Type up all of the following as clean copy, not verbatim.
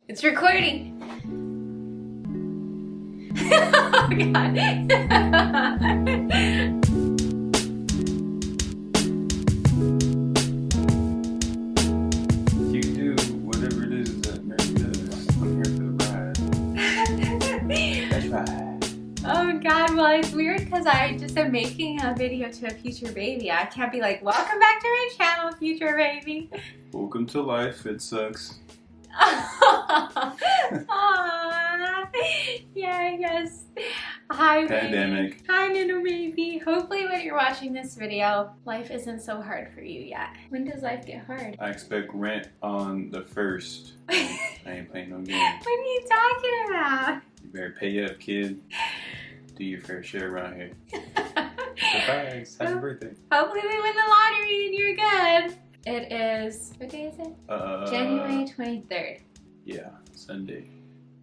It's recording. Oh god. You do whatever it is that Mary does. I'm here for the ride. That's right. Oh god, well it's weird because I just am making a video to a future baby. I can't be like, welcome back to my channel, future baby. Welcome to life. It sucks. Aww. Yeah, I guess. Hi, Pandemic. baby. Hi, little baby. Hopefully when you're watching this video, life isn't so hard for you yet. When does life get hard? I expect rent on the 1st. I ain't playing no games. What are you talking about? You better pay up, kid. Do your fair share around here. Surprise! Happy birthday. Hopefully we win the lottery and you're good. It is, what day is it? January 23rd. Yeah, Sunday.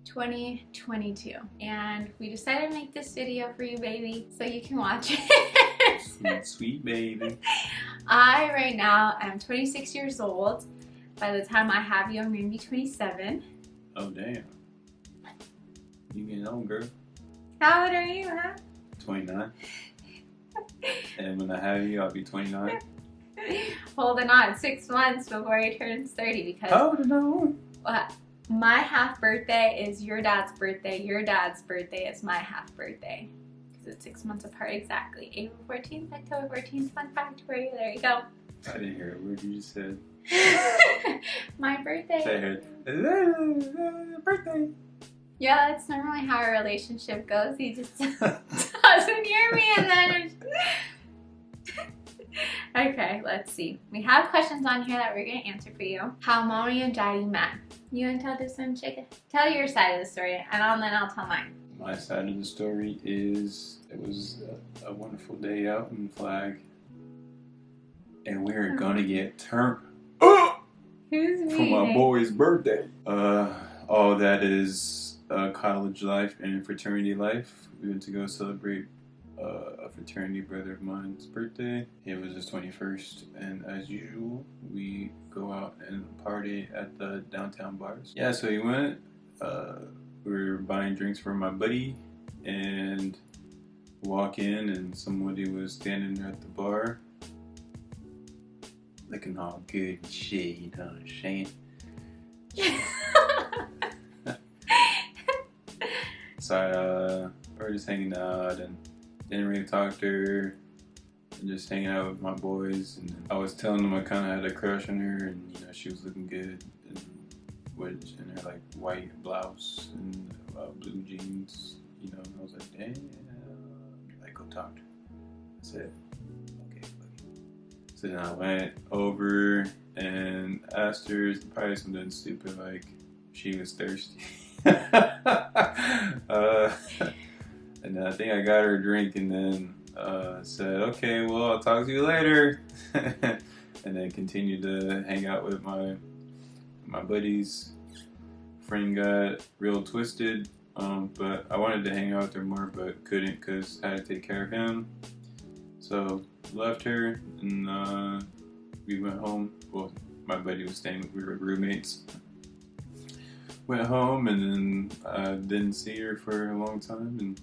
2022. And we decided to make this video for you, baby, so you can watch it. Sweet, sweet baby. I, right now, am 26 years old. By the time I have you, I'm going to be 27. Oh, damn. You getting old, girl. How old are you, huh? 29. And when I have you, I'll be 29. Holding on 6 months before he turns 30 because my half birthday is your dad's birthday. Your dad's birthday is my half birthday. Because it's 6 months apart exactly. April 14th, October 14th. Fun fact for you. There you go. I didn't hear a word you just said. My birthday. Say it. Birthday. Yeah, that's normally how our relationship goes. He just doesn't hear me and then it's... Okay, let's see. We have questions on here that we're going to answer for you. How mommy and daddy met. You want to tell this one, Chica? Tell your side of the story, and then I'll tell mine. My side of the story is it was a wonderful day out in Flag, and we were gonna get turned up Who's for my reading? boy's birthday. All that is college life and fraternity life. We went to go celebrate a fraternity brother of mine's birthday. It was his 21st, and as usual, we go out and party at the downtown bars. Yeah, so we went. We were buying drinks for my buddy, and walk in, and somebody was standing there at the bar, looking all good and shit. You know what I'm saying? So we were just hanging out and didn't really talk to her, and just hanging out with my boys. And I was telling them I kind of had a crush on her, and you know she was looking good, and in her like white blouse and blue jeans, you know. And I was like, damn, like go talk to her. I said, okay. So then I went over and asked her probably something stupid like she was thirsty. And then I think I got her a drink, and then said, okay, well, I'll talk to you later. And then continued to hang out with my buddies. Friend got real twisted, but I wanted to hang out with her more, but couldn't because I had to take care of him. So left her, and we went home. Well, my buddy was staying with, we were roommates. Went home, and then I didn't see her for a long time, and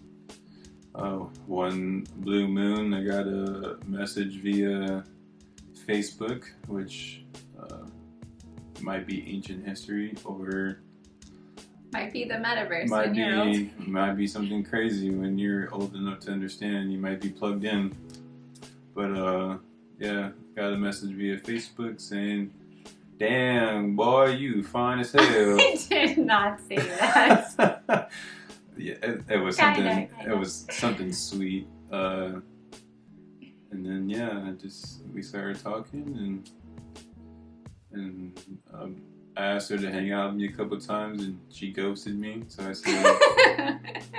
one blue moon, I got a message via Facebook, which might be ancient history, or Might be the metaverse when you're old. might be something crazy when you're old enough to understand. You might be plugged in. But yeah, got a message via Facebook saying, damn, boy, you fine as hell. I did not say that. Yeah, it was Kinda. It was something sweet. And then yeah, we started talking, and I asked her to hang out with me a couple times, and she ghosted me. So I said,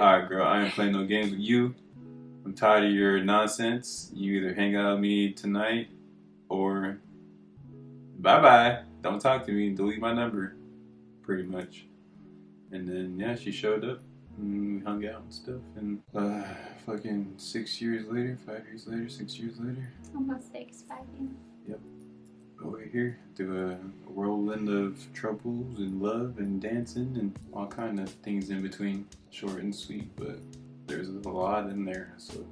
all right, girl, I ain't playing no games with you. I'm tired of your nonsense. You either hang out with me tonight, or bye-bye. Don't talk to me. Delete my number, pretty much. And then yeah, she showed up, and we hung out and stuff. And fucking 6 years later, 5 years later, 6 years later. Almost 6, 5 years. Yep. over here through a whirlwind of troubles and love and dancing and all kind of things in between. Short and sweet, but there's a lot in there. So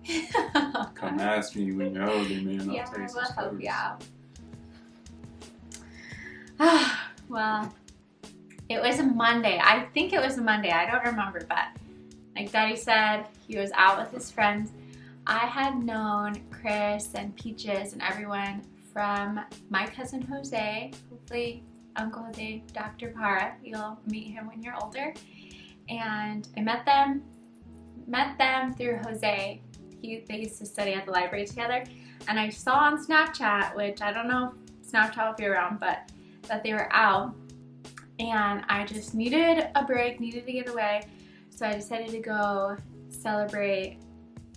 come ask me when you're older, man. I'll tell you some we'll help stories. you out. Well, it was a Monday. I think it was a Monday. I don't remember, but like Daddy said, he was out with his friends. I had known Chris and Peaches and everyone from my cousin Jose, hopefully Uncle Jose, Dr. Para. You'll meet him when you're older. And I met them through Jose. They used to study at the library together. And I saw on Snapchat, which I don't know if Snapchat will be around, but that they were out. And I just needed a break, needed to get away. So I decided to go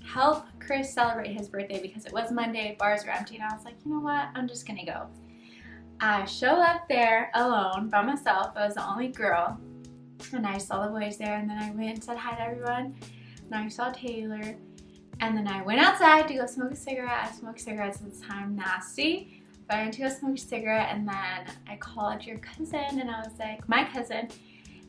help Chris celebrate his birthday because it was Monday, bars were empty, and I was like, you know what, I'm just gonna go. I show up there alone by myself. I was the only girl, and I saw the boys there, and then I went and said hi to everyone, and I saw Taylor, and then I went outside to go smoke a cigarette. I smoked cigarettes at the time, nasty, but I went to go smoke a cigarette, and then I called your cousin, and I was like, my cousin,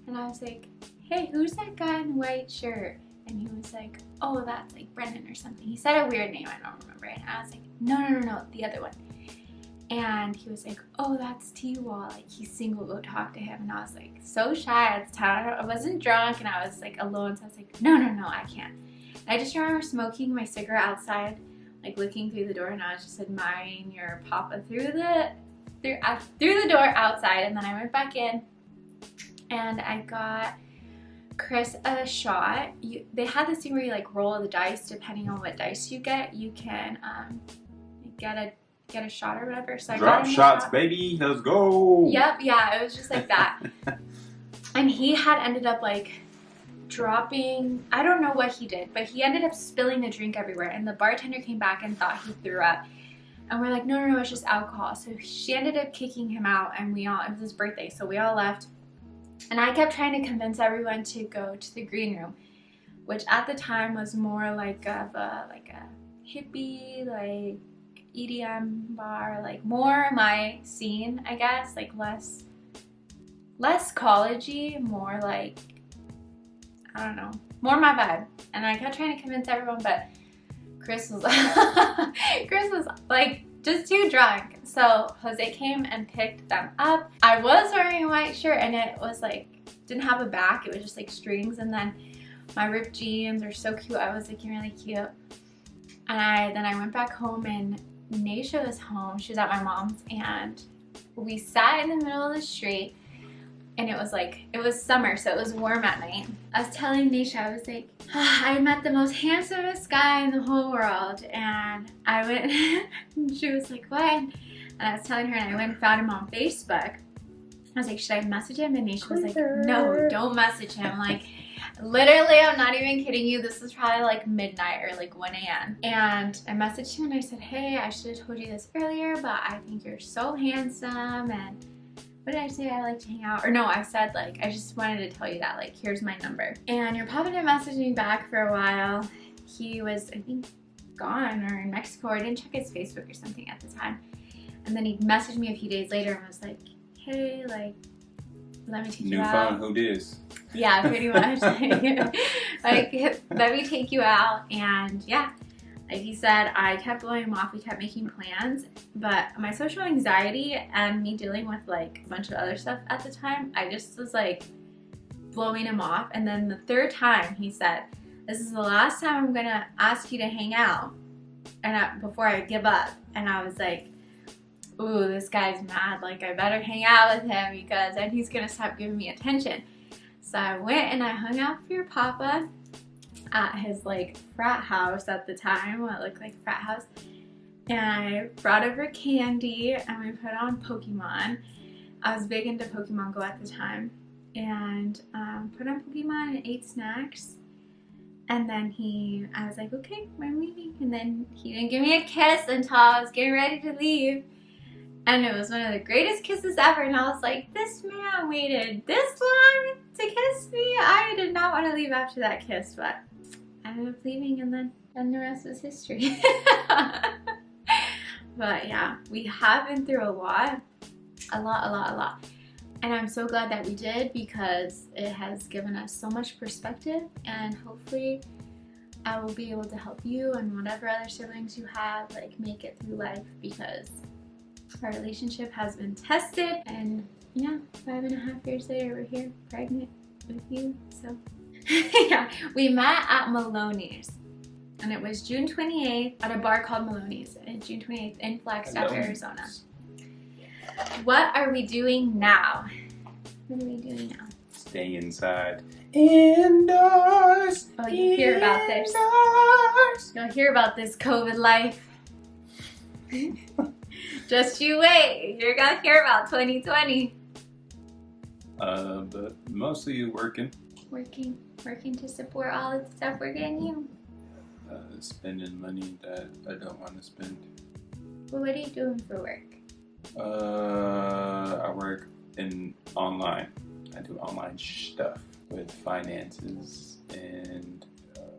and I was like, hey, who's that guy in the white shirt? And he was like, oh, that's like Brendan or something. He said a weird name, I don't remember it. And I was like, no, the other one. And he was like, oh, that's T-Wall, like he's single, go talk to him. And I was like so shy at the time. I wasn't drunk and I was like alone, so I was like, no, I can't. And I just remember smoking my cigarette outside, like looking through the door, and I was just admiring your papa through the door outside. And then I went back in and I got Chris a shot. They had this thing where you like roll the dice. Depending on what dice you get, you can get a shot or whatever. So I Drop got him shots, shot. baby. Let's go. Yep, yeah, it was just like that. And he had ended up like dropping, I don't know what he did, but he ended up spilling the drink everywhere. And the bartender came back and thought he threw up. And we're like, no, it's just alcohol. So she ended up kicking him out, and it was his birthday, so we all left. And I kept trying to convince everyone to go to the green room, which at the time was more like a hippie, like EDM bar, like more my scene, I guess, like less college-y, more like, I don't know, more my vibe. And I kept trying to convince everyone, but Chris was like just too drunk. So Jose came and picked them up. I was wearing a white shirt and it was like, didn't have a back, it was just like strings, and then my ripped jeans are so cute. I was looking really cute. And then I went back home and Naisha was home. She was at my mom's and we sat in the middle of the street, and it was summer, so it was warm at night. I was telling Naisha, I was like, I met the most handsomest guy in the whole world. And I went, and she was like, what? And I was telling her, and I went and found him on Facebook. I was like, should I message him? And Naisha was like, no, don't message him. Like, literally, I'm not even kidding you. This was probably like midnight or like 1 a.m. And I messaged him and I said, hey, I should have told you this earlier, but I think you're so handsome. And what did I say? I like to hang out. Or no, I said like, I just wanted to tell you that, like, here's my number. And your papa didn't message me back for a while. He was, I think, gone or in Mexico, or didn't check his Facebook or something at the time. And then he messaged me a few days later and was like, hey, like, let me take you out. New phone, who dis? Yeah, pretty much. Like, let me take you out. And yeah, like he said, I kept blowing him off. We kept making plans. But my social anxiety and me dealing with like a bunch of other stuff at the time, I just was like blowing him off. And then the third time he said, this is the last time I'm going to ask you to hang out before I give up. And I was like, ooh, this guy's mad. Like, I better hang out with him because then he's going to stop giving me attention. So I went and I hung out with your papa at his like frat house at the time, what looked like a frat house. And I brought over candy and we put on Pokemon. I was big into Pokemon Go at the time. And put on Pokemon and ate snacks. And then I was like, okay, I'm leaving. And then he didn't give me a kiss until I was getting ready to leave. And it was one of the greatest kisses ever. And I was like, this man waited this long to kiss me. I did not want to leave after that kiss, but I ended up leaving, and then the rest was history. But yeah, we have been through a lot. And I'm so glad that we did, because it has given us so much perspective, and hopefully I will be able to help you and whatever other siblings you have, like, make it through life, because our relationship has been tested. And yeah, 5.5 years later, we're here pregnant with you. So yeah, we met at Maloney's, and it was June 28th at a bar called Maloney's, and June 28th in Flagstaff, Arizona. What are we doing now? What are we doing now? Stay inside. Indoors. Oh, you hear about this. You'll hear about this COVID life. Just you wait. You're gonna hear about 2020. But mostly working. Working to support all the stuff we're getting you. Spending money that I don't want to spend. Well, what are you doing for work? I work online. I do online stuff with finances and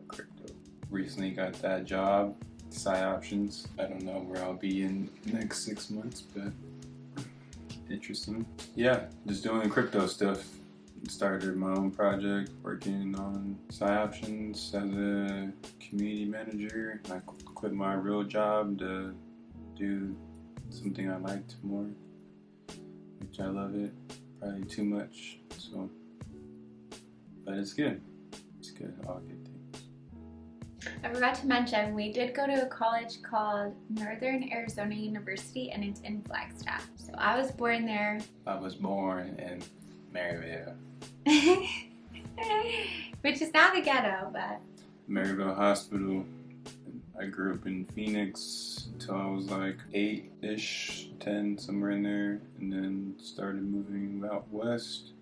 crypto. Recently got that job, side options. I don't know where I'll be in the next 6 months, but interesting. Yeah, just doing crypto stuff. Started my own project, working on side options as a community manager. I quit my real job to do something I liked more, which I love it. Probably too much, so, but it's good. It's good. All good things. I forgot to mention, we did go to a college called Northern Arizona University, and it's in Flagstaff. So I was born there. I was born in Maryville. Which is now the ghetto, but... Maryville Hospital. I grew up in Phoenix until I was like 8-ish, 10, somewhere in there, and then started moving out west.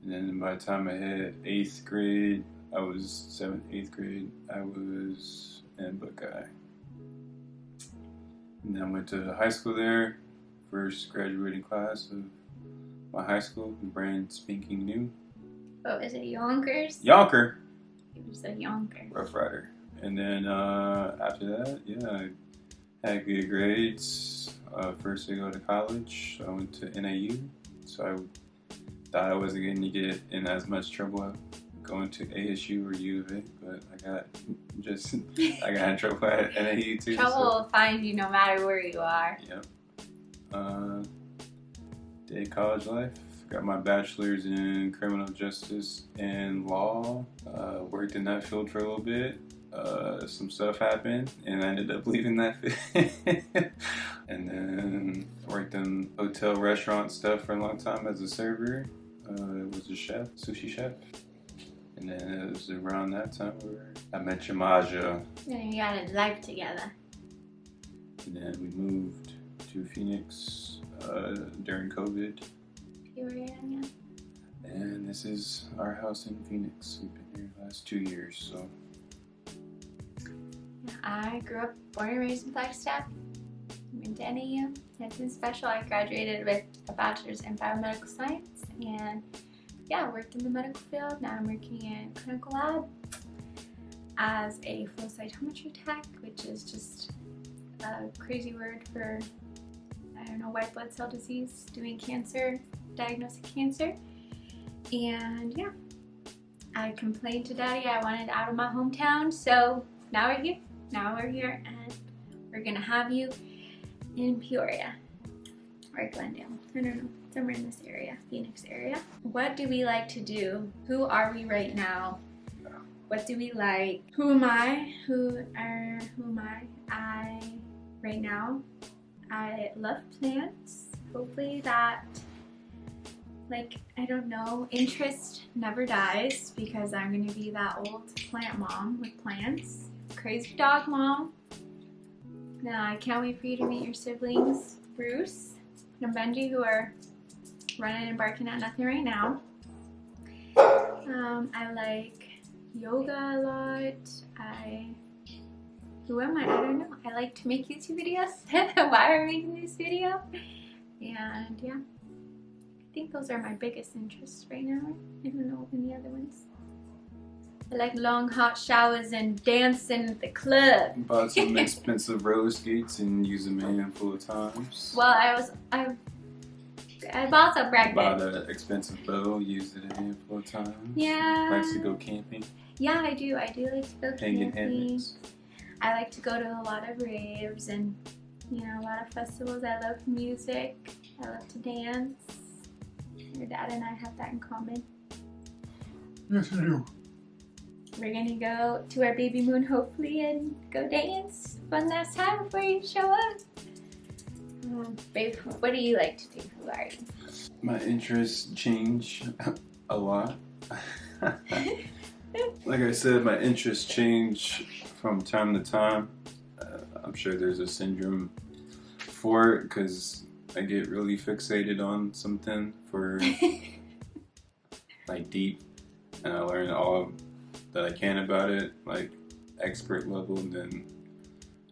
And then by the time I hit 8th grade, I was 7th, 8th grade, I was in Buckeye. And then I went to high school there, first graduating class of my high school, brand spanking new. What was it, Yonkers? Yonker! It was a Yonker. Rough Rider. And then after that, yeah, I had good grades. First to go to college, I went to NAU. So I thought I wasn't going to get in as much trouble going to ASU or U of A, but I got in trouble at NAU too. Trouble will find you no matter where you are. Yep. Did college life. Got my bachelor's in criminal justice and law. Worked in that field for a little bit. Some stuff happened and I ended up leaving that field. And then worked in hotel restaurant stuff for a long time as a server. Was a chef, sushi chef. And then it was around that time where I met Chamaja. And you got a life together. And then we moved to Phoenix during COVID. Peoria, yeah. And this is our house in Phoenix. We've been here the last 2 years, so. I grew up, born and raised in Flagstaff. Went to NAU. Nothing special. I graduated with a bachelor's in biomedical science, and yeah, worked in the medical field. Now I'm working in clinical lab as a flow cytometry tech, which is just a crazy word for, I don't know, white blood cell disease, doing cancer, diagnosing cancer. And yeah, I complained to Daddy I wanted out of my hometown, so now we're here. Now we're here, and we're gonna have you in Peoria or Glendale. I don't know, somewhere in this area, Phoenix area. What do we like to do? Who are we right now? What do we like? Who am I? Who am I? Right now, I love plants. Hopefully that, like, I don't know, interest never dies, because I'm gonna be that old plant mom with plants. Crazy dog mom. Now I can't wait for you to meet your siblings, Bruce and Benji, who are running and barking at nothing right now. I like yoga a lot. Who am I? I don't know. I like to make YouTube videos. Why are we making this video? And yeah, I think those are my biggest interests right now. I don't know any other ones. I like long hot showers and dancing at the club. Bought some expensive roller skates and used them a handful of times. Well, I've also pregnant. Bought an expensive bow, used it a handful of times. Yeah. Likes to go camping. Yeah, I do. I do like to go Hanging camping. hammocks. I like to go to a lot of raves and, you know, a lot of festivals. I love music. I love to dance. Your dad and I have that in common. Yes, I do. We're gonna go to our baby moon hopefully and go dance one last time before you show up. Babe, what do you like to do? Who are you? My interests change a lot. Like I said, my interests change from time to time. I'm sure there's a syndrome for it because I get really fixated on something for like deep, and I learn all that I can about it, like expert level. And then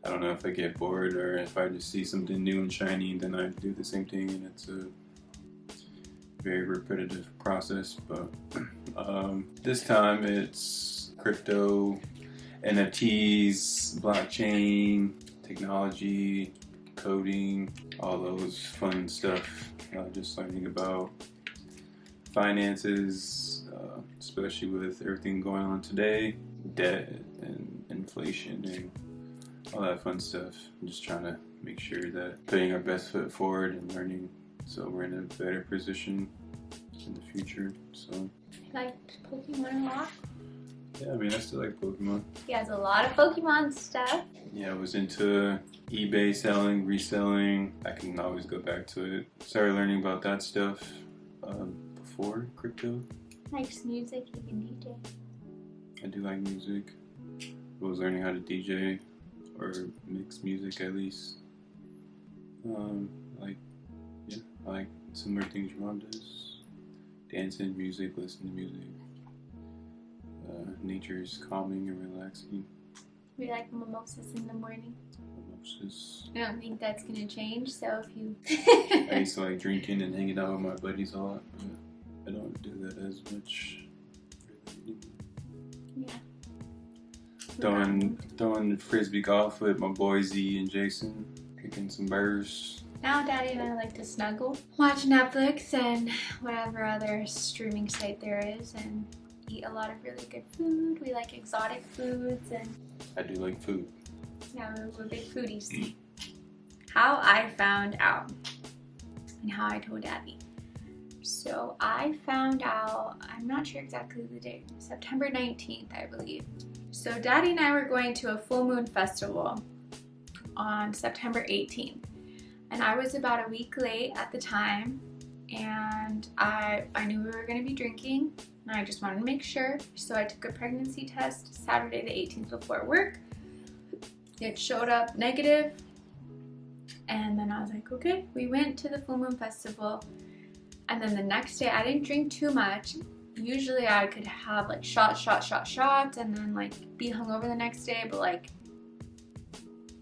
I don't know if I get bored or if I just see something new and shiny, then I do the same thing, and it's a very repetitive process. But this time it's crypto, NFTs, blockchain, technology, coding, all those fun stuff. Just learning about finances, especially with everything going on today, debt and inflation and all that fun stuff. I'm just trying to make sure that putting our best foot forward and learning so we're in a better position in the future. So Like Pokemon a lot? yeah, I mean, I still like Pokemon. He has a lot of Pokemon stuff. Yeah, I was into eBay selling, reselling. I can always go back to it. Started learning about that stuff before crypto. Likes music, he can DJ. I do like music. I was learning how to DJ or mix music at least. I like similar things your mom does. Dancing, music, listening to music. Nature is calming and relaxing. We like mimosas in the morning. Mimosas. I don't think that's gonna change, so if you... I used to like drinking and hanging out with my buddies a lot, but I don't do that as much. Yeah. Throwing frisbee golf with my boys Z and Jason, kicking some birds. Now Daddy and I like to snuggle, watch Netflix and whatever other streaming site there is, and eat a lot of really good food. We like exotic foods, and I do like food. yeah, we're big foodies. How I found out and how I told Daddy. So I found out, I'm not sure exactly the date, September 19th, I believe. So Daddy and I were going to a full moon festival on September 18th. And I was about a week late at the time, and I knew we were going to be drinking, and I just wanted to make sure. So I took a pregnancy test Saturday the 18th before work. It showed up negative, and then I was like, okay. We went to the full moon festival, and then the next day I didn't drink too much. Usually I could have like shots, and then like be hungover the next day, but like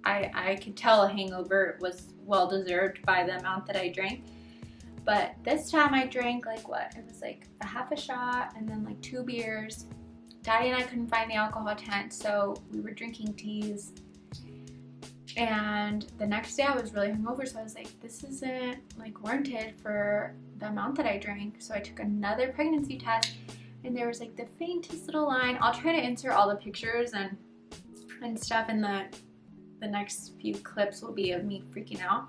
I could tell a hangover was well deserved by the amount that I drank. But this time I drank like what? It was like a half a shot and then like 2 beers. Daddy and I couldn't find the alcohol tent, so we were drinking teas. And the next day I was really hungover, so I was like, this isn't like warranted for the amount that I drank. So I took another pregnancy test, and there was like the faintest little line. I'll try to insert all the pictures and stuff in the next few clips will be of me freaking out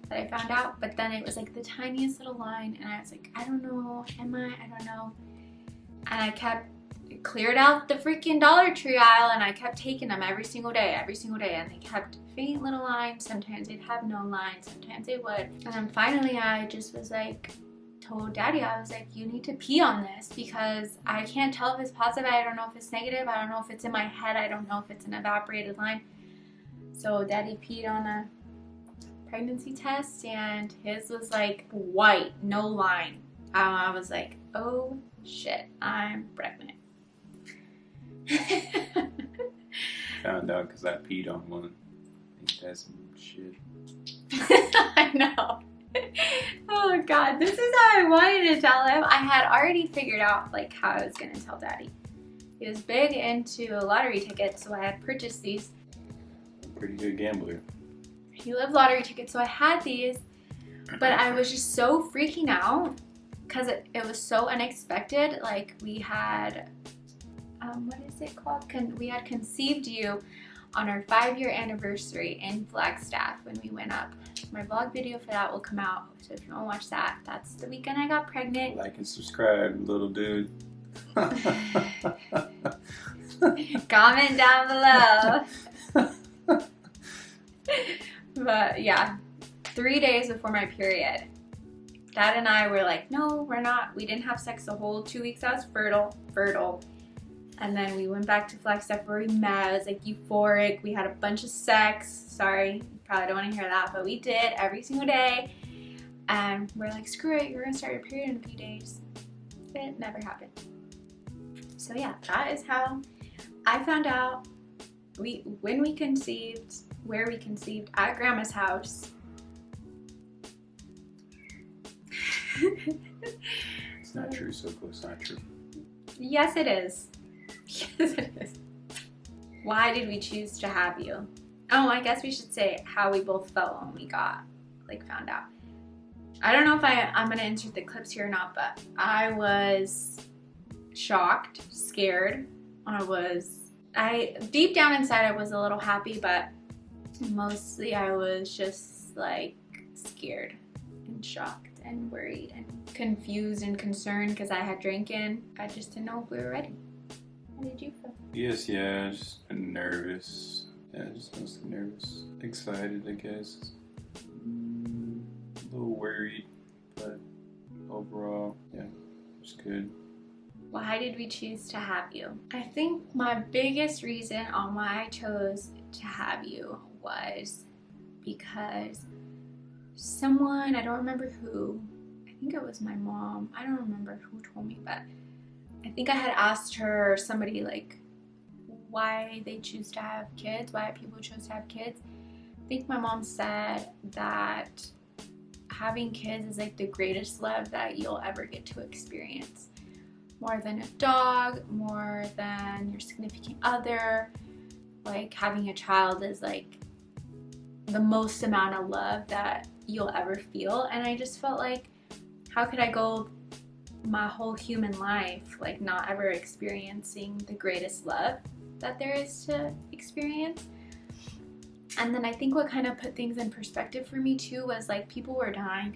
that I found out. But then it was like the tiniest little line, and I was like, I don't know, am I don't know. And I cleared out the freaking Dollar Tree aisle, and I kept taking them every single day, and they kept faint little lines. Sometimes they'd have no lines, sometimes they would. And then finally I just was like, told Daddy, I was like, you need to pee on this because I can't tell if it's positive, I don't know if it's negative, I don't know if it's in my head, I don't know if it's an evaporated line. So Daddy peed on a pregnancy test, and his was like white, no line. I was like, oh shit, I'm pregnant. Found out because I peed on one. Ain't that some shit? I know. Oh God, this is how I wanted to tell him. I had already figured out like how I was gonna tell Daddy. He was big into lottery tickets, so I had purchased these. Pretty good gambler. He loved lottery tickets, so I had these, but I was just so freaking out because it was so unexpected. Like, we had, what is it called? We had conceived you on our 5-year anniversary in Flagstaff when we went up. My vlog video for that will come out, so if you want to watch that, that's the weekend I got pregnant. Like and subscribe, little dude. Comment down below. But yeah, 3 days before my period, Dad and I were like, no, we're not. We didn't have sex the whole 2 weeks. I was fertile. And then we went back to Flagstaff where we met. It was like euphoric. We had a bunch of sex. Sorry, you probably don't want to hear that, but we did every single day. And we're like, screw it, you're gonna start your period in a few days. It never happened. So yeah, that is how I found out when we conceived, where we conceived, at Grandma's house. It's not true, so it's not true. Yes, it is. Yes, it is. Why did we choose to have you? Oh, I guess we should say how we both felt when we found out. I don't know if I'm gonna insert the clips here or not, but I was shocked, scared. Deep down inside I was a little happy, but mostly I was just like scared and shocked and worried and confused and concerned because I had drinking. I just didn't know if we were ready. How did you feel? Yes, yeah, just been nervous. Yeah, just mostly nervous. Excited, I guess. A little worried, but overall, yeah, it's good. Why did we choose to have you? I think my biggest reason on why I chose to have you was because someone, I don't remember who, I think it was my mom, I don't remember who told me, but I think I had asked her or somebody like why they choose to have kids, why people chose to have kids. I think my mom said that having kids is like the greatest love that you'll ever get to experience. More than a dog, more than your significant other. Like, having a child is like the most amount of love that you'll ever feel. And I just felt like, how could I go my whole human life like not ever experiencing the greatest love that there is to experience? And then I think what kind of put things in perspective for me too was like, people are dying,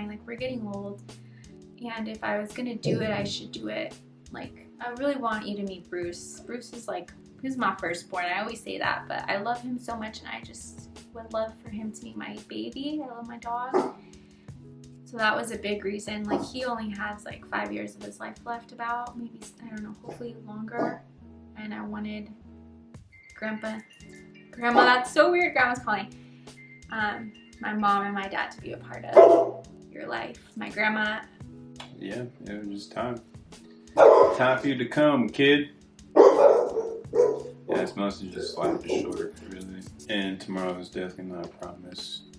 like we're getting old. And if I was gonna do it, I should do it. Like, I really want you to meet Bruce. Bruce is like, he's my firstborn. I always say that, but I love him so much and I just would love for him to meet my baby. I love my dog. So that was a big reason. Like, he only has like 5 years of his life left about, maybe, I don't know, hopefully longer. And I wanted Grandma, that's so weird, Grandma's calling. My mom and my dad to be a part of your life. My grandma. Yeah, it was just time. Time for you to come, kid. Yeah, it's mostly just life is short, really. And tomorrow is definitely not promised.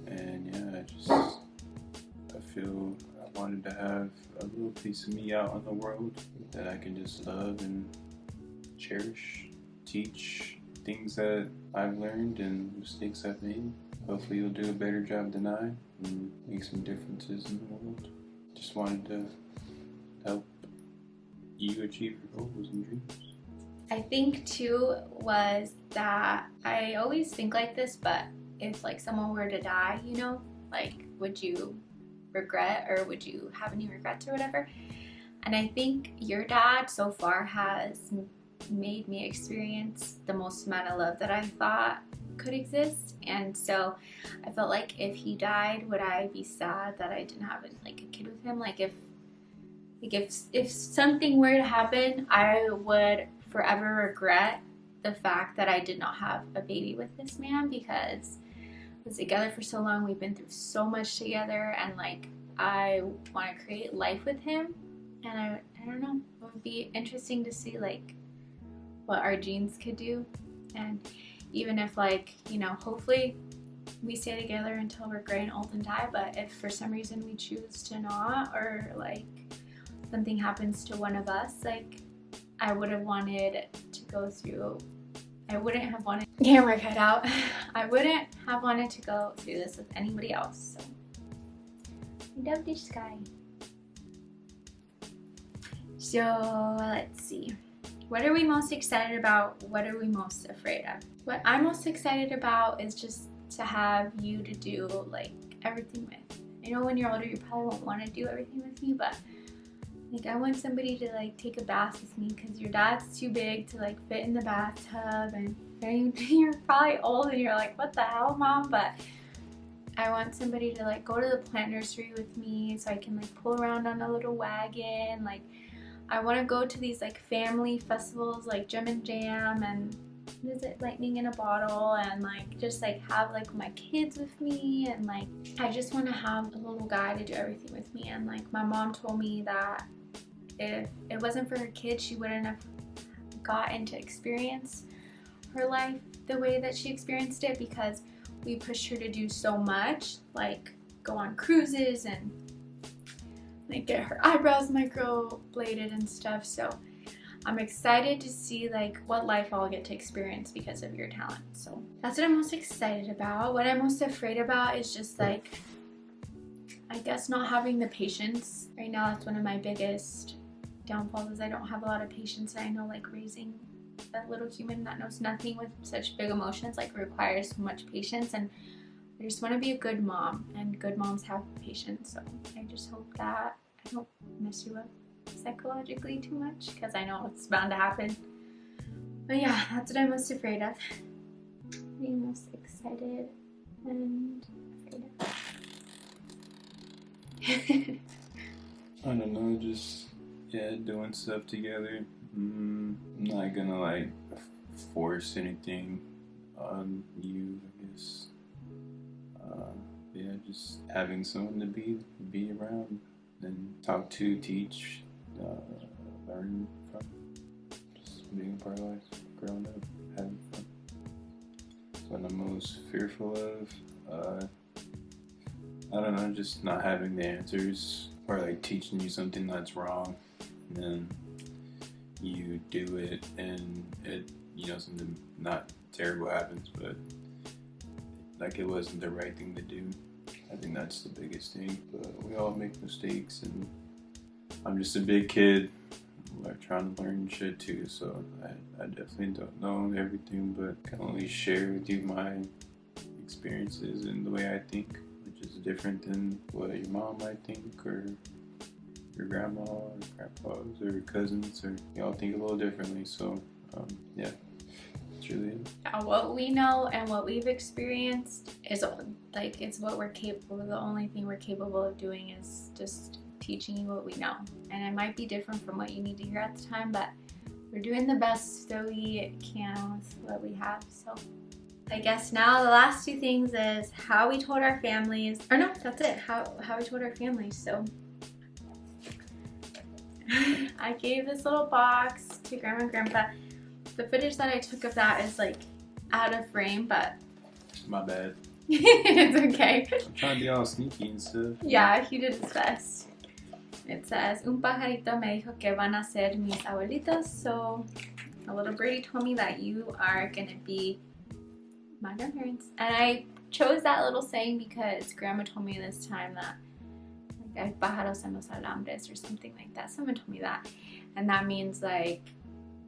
And yeah, I feel I wanted to have a little piece of me out in the world that I can just love and cherish, teach things that I've learned and mistakes I've made. Hopefully you'll do a better job than I and make some differences in the world. Just wanted to help you achieve your goals and dreams. I think too was that I always think like this, but if like someone were to die, you know, like would you regret or would you have any regrets or whatever? And I think your dad so far has made me experience the most amount of love that I thought could exist. And so I felt like if he died, would I be sad that I didn't have like a kid with him? Like if something were to happen, I would forever regret the fact that I did not have a baby with this man, because we was together for so long, we've been through so much together, and like I want to create life with him. And I don't know, it would be interesting to see like what our genes could do. And even if like, you know, hopefully we stay together until we're gray and old and die, but if for some reason we choose to not, or like something happens to one of us, like I would have wanted to go through, I wouldn't have wanted, camera cut out, I wouldn't have wanted to go through this with anybody else. So I love this guy. So let's see. What are we most excited about? What are we most afraid of? What I'm most excited about is just to have you to do like everything with. I know when you're older you probably won't want to do everything with me, but like I want somebody to like take a bath with me because your dad's too big to like fit in the bathtub, and you're probably old and you're like, what the hell, Mom? But I want somebody to like go to the plant nursery with me so I can like pull around on a little wagon. Like I want to go to these like family festivals like Gem and Jam and is it Lightning in a Bottle, and like just like have like my kids with me, and like I just want to have a little guy to do everything with me. And like my mom told me that if it wasn't for her kids she wouldn't have gotten to experience her life the way that she experienced it, because we pushed her to do so much, like go on cruises and like get her eyebrows microbladed and stuff. So I'm excited to see like what life I'll get to experience because of your talent. So that's what I'm most excited about. What I'm most afraid about is just like, I guess not having the patience. Right now that's one of my biggest downfalls, is I don't have a lot of patience. And I know like raising a little human that knows nothing with such big emotions like requires so much patience, and I just want to be a good mom, and good moms have patience. So I just hope that I don't mess you up psychologically too much, because I know it's bound to happen. But yeah, that's what I'm most afraid of. Being most excited and afraid of. I don't know, just doing stuff together. I'm not gonna like force anything on you, I guess. Just having someone to be around and talk to, teach, learn from. Just being a part of life, growing up, having fun. What I'm most fearful of, I don't know, just not having the answers, or like teaching you something that's wrong, and then you do it and it, something not terrible happens, but like it wasn't the right thing to do. I think that's the biggest thing. But we all make mistakes, and I'm just a big kid like trying to learn shit too, so I definitely don't know everything, but can only share with you my experiences and the way I think, which is different than what your mom might think, or your grandma or grandpas or cousins, or y'all think a little differently. So it's really it. What we know and what we've experienced is like, it's what we're capable of. The only thing we're capable of doing is just teaching you what we know, and it might be different from what you need to hear at the time, but we're doing the best that we can with what we have. So I guess now the last two things is how we told our families, or no, that's it, how we told our families. So I gave this little box to Grandma and Grandpa. The footage that I took of that is like out of frame, but my bad. it's okay. I'm trying to be all sneaky and stuff. Yeah, he did his best. It says, un pajarito me dijo que van a ser mis abuelitos. So a little birdie told me that you are gonna be my grandparents. And I chose that little saying because Grandma told me this time that like hay pájaros en los alambres or something like that. Someone told me that, and that means like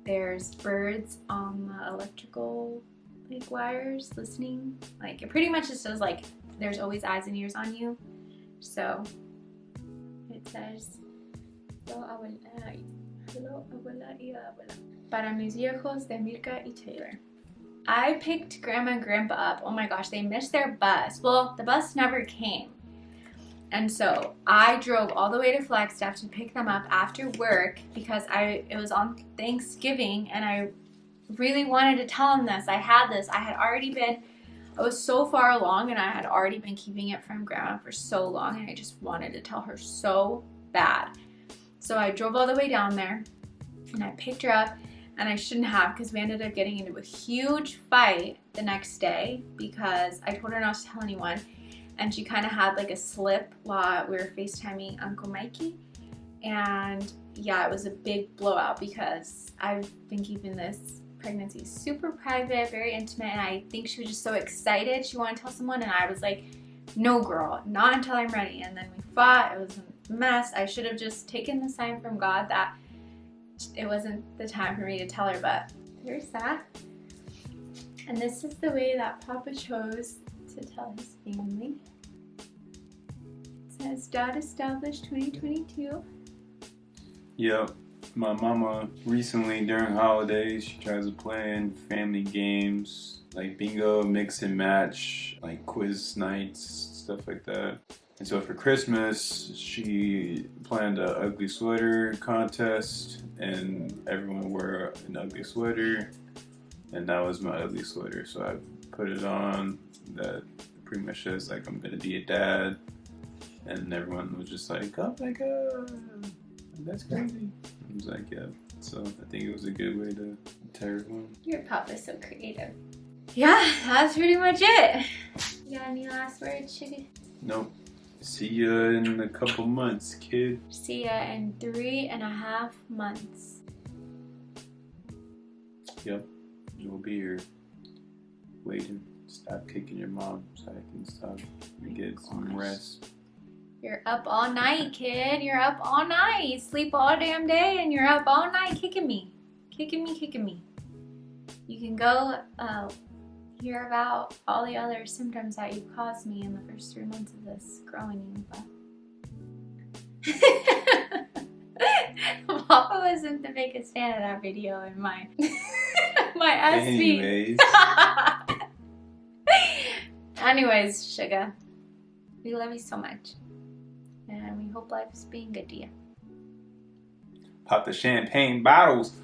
there's birds on the electrical like wires listening. Like it pretty much just says like there's always eyes and ears on you. So it says, hello abuela y abuela, para mis viejos de Mirka y Taylor. I picked Grandma and Grandpa up. Oh my gosh, they missed their bus. Well, the bus never came. And so I drove all the way to Flagstaff to pick them up after work because it was on Thanksgiving and I really wanted to tell them this. I was so far along and I had already been keeping it from Grandma for so long, and I just wanted to tell her so bad. So I drove all the way down there and I picked her up, and I shouldn't have, because we ended up getting into a huge fight the next day because I told her not to tell anyone. And she kind of had like a slip while we were FaceTiming Uncle Mikey, and yeah, it was a big blowout because I've been keeping this pregnancy super private, very intimate, and I think she was just so excited she wanted to tell someone, and I was like, no girl, not until I'm ready. And then we fought. It was a mess. I should have just taken the sign from God that it wasn't the time for me to tell her, but very sad. And this is the way that Papa chose to tell his family. It says, dad established 2022. Yep. My mama recently during holidays, she tries to plan family games like bingo, mix and match, like quiz nights, stuff like that. And so for Christmas, she planned a ugly sweater contest, and everyone wore an ugly sweater, and that was my ugly sweater. So I put it on. That pretty much says like I'm gonna be a dad, and everyone was just like, "Oh my god, that's crazy." I was like, "Yeah." So I think it was a good way to tell everyone. Your papa's so creative. Yeah, that's pretty much it. You got any last words, sugar? Nope. See ya in a couple months, kid. See ya in 3.5 months. Yep. We'll be here waiting. Stop kicking your mom so I can stop and get some rest. You're up all night, kid. You're up all night. You sleep all damn day and you're up all night kicking me. Kicking me. You can go hear about all the other symptoms that you caused me in the first 3 months of this growing you, but Papa wasn't the biggest fan of that video in my SB. Anyways, sugar, we love you so much, and we hope life is being good to you. Pop the champagne bottles.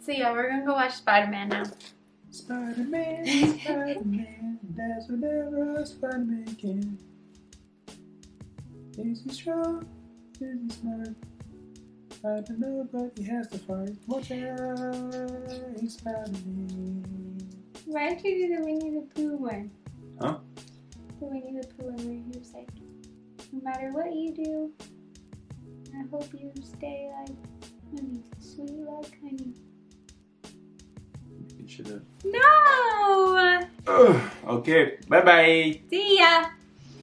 So yeah, we're gonna go watch Spider-Man now. Spider-Man, Spider-Man, that's whatever a Spider-Man can. Is he strong? Is he smart? I don't know, but he has to fight. Watch out, he's Spider-Man. Why don't you do the Winnie the Pooh one? Huh? The Winnie the Pooh one where he was like, no matter what you do, I hope you stay like honey, sweet like honey. You should have. No! Okay, bye-bye. See ya!